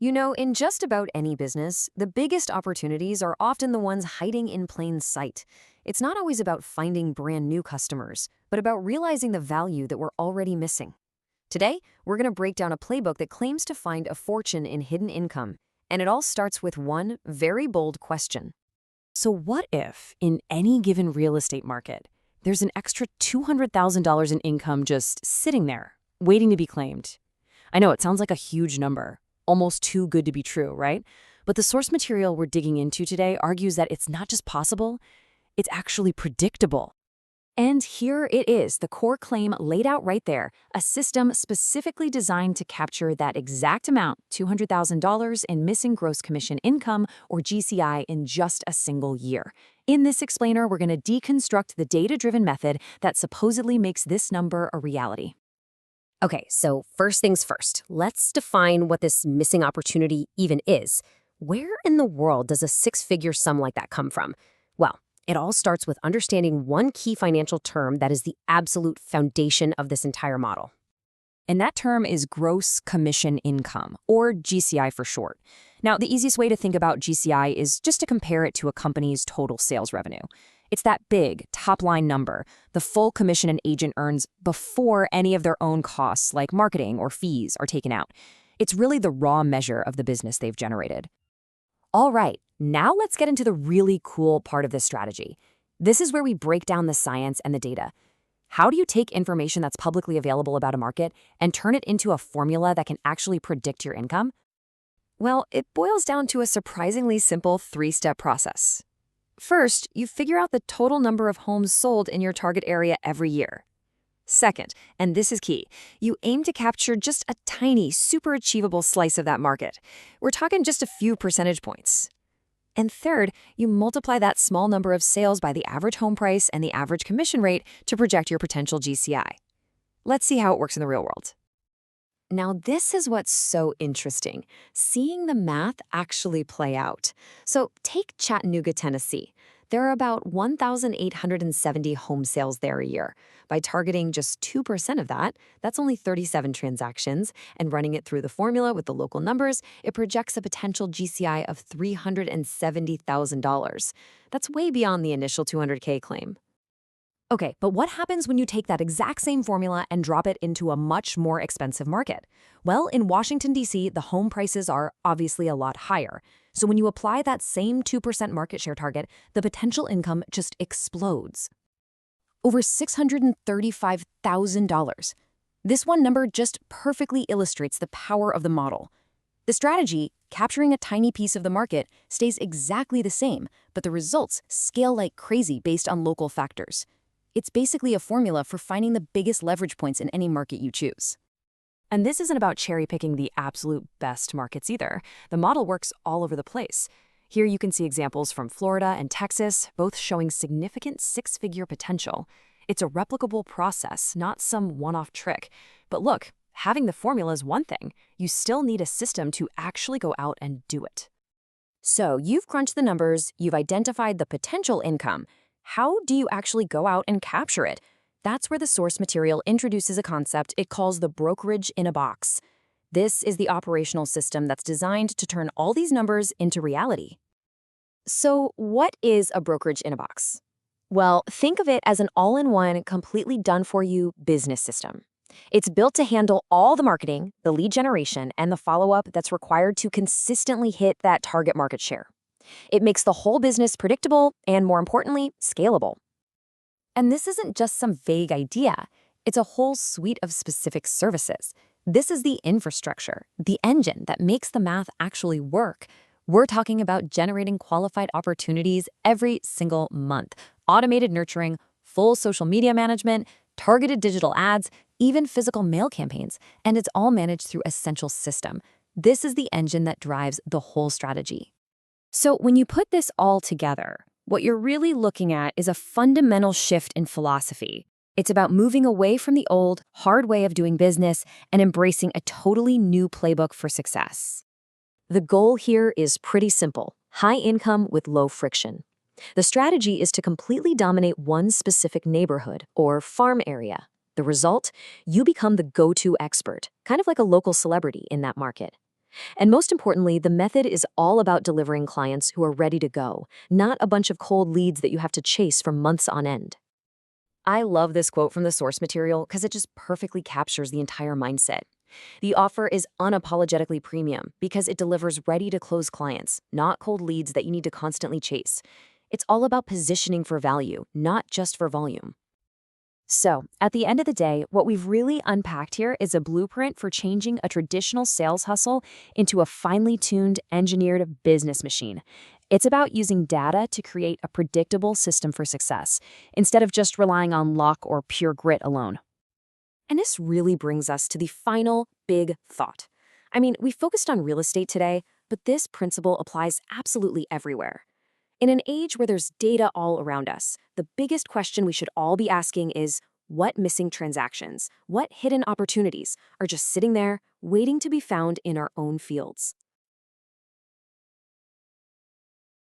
You know, in just about any business, the biggest opportunities are often the ones hiding in plain sight. It's not always about finding brand new customers, but about realizing the value that we're already missing. Today, we're going to break down a playbook that claims to find a fortune in hidden income, and it all starts with one very bold question. So what if, in any given real estate market, there's an extra $200,000 in income just sitting there, waiting to be claimed? I know it sounds like a huge number, almost too good to be true, right? But the source material we're digging into today argues that it's not just possible, it's actually predictable. And here it is, the core claim laid out right there, a system specifically designed to capture that exact amount, $200,000 in missing gross commission income, or GCI, in just a single year. In this explainer, we're going to deconstruct the data-driven method that supposedly makes this number a reality. Okay, so first things first, let's define what this missing opportunity even is. Where in the world does a six-figure sum like that come from? Well, it all starts with understanding one key financial term that is the absolute foundation of this entire model. And that term is gross commission income, or GCI for short. Now, the easiest way to think about GCI is just to compare it to a company's total sales revenue. It's that big, top-line number, the full commission an agent earns before any of their own costs, like marketing or fees, are taken out. It's really the raw measure of the business they've generated. All right, now let's get into the really cool part of this strategy. This is where we break down the science and the data. How do you take information that's publicly available about a market and turn it into a formula that can actually predict your income? Well, it boils down to a surprisingly simple three-step process. First, you figure out the total number of homes sold in your target area every year. Second, and this is key, you aim to capture just a tiny, super achievable slice of that market. We're talking just a few percentage points. And third, you multiply that small number of sales by the average home price and the average commission rate to project your potential GCI. Let's see how it works in the real world. Now, this is what's so interesting, seeing the math actually play out. So take Chattanooga, Tennessee. There are about 1,870 home sales there a year. By targeting just 2% of that, that's only 37 transactions, and running it through the formula with the local numbers, it projects a potential GCI of $370,000. That's way beyond the initial $200K claim. Okay, but what happens when you take that exact same formula and drop it into a much more expensive market? Well, in Washington, D.C., the home prices are obviously a lot higher. So when you apply that same 2% market share target, the potential income just explodes. Over $635,000. This one number just perfectly illustrates the power of the model. The strategy, capturing a tiny piece of the market, stays exactly the same, but the results scale like crazy based on local factors. It's basically a formula for finding the biggest leverage points in any market you choose. And this isn't about cherry-picking the absolute best markets either. The model works all over the place. Here you can see examples from Florida and Texas, both showing significant six-figure potential. It's a replicable process, not some one-off trick. But look, having the formula is one thing. You still need a system to actually go out and do it. So you've crunched the numbers, you've identified the potential income. How do you actually go out and capture it? That's where the source material introduces a concept it calls the brokerage in a box. This is the operational system that's designed to turn all these numbers into reality. So what is a brokerage in a box? Well, think of it as an all-in-one, completely done-for-you business system. It's built to handle all the marketing, the lead generation, and the follow-up that's required to consistently hit that target market share. It makes the whole business predictable and, more importantly, scalable. And this isn't just some vague idea. It's a whole suite of specific services. This is the infrastructure, the engine that makes the math actually work. We're talking about generating qualified opportunities every single month, automated nurturing, full social media management, targeted digital ads, even physical mail campaigns, and it's all managed through a central system. This is the engine that drives the whole strategy. So when you put this all together, what you're really looking at is a fundamental shift in philosophy. It's about moving away from the old, hard way of doing business and embracing a totally new playbook for success. The goal here is pretty simple: high income with low friction. The strategy is to completely dominate one specific neighborhood or farm area. The result? You become the go-to expert, kind of like a local celebrity in that market. And most importantly, the method is all about delivering clients who are ready to go, not a bunch of cold leads that you have to chase for months on end. I love this quote from the source material because it just perfectly captures the entire mindset. The offer is unapologetically premium because it delivers ready to close clients, not cold leads that you need to constantly chase. It's all about positioning for value, not just for volume. So, at the end of the day, what we've really unpacked here is a blueprint for changing a traditional sales hustle into a finely tuned, engineered business machine. It's about using data to create a predictable system for success, instead of just relying on luck or pure grit alone. And this really brings us to the final big thought. I mean, we focused on real estate today, but this principle applies absolutely everywhere. In an age where there's data all around us, the biggest question we should all be asking is, what missing transactions, what hidden opportunities are just sitting there waiting to be found in our own fields?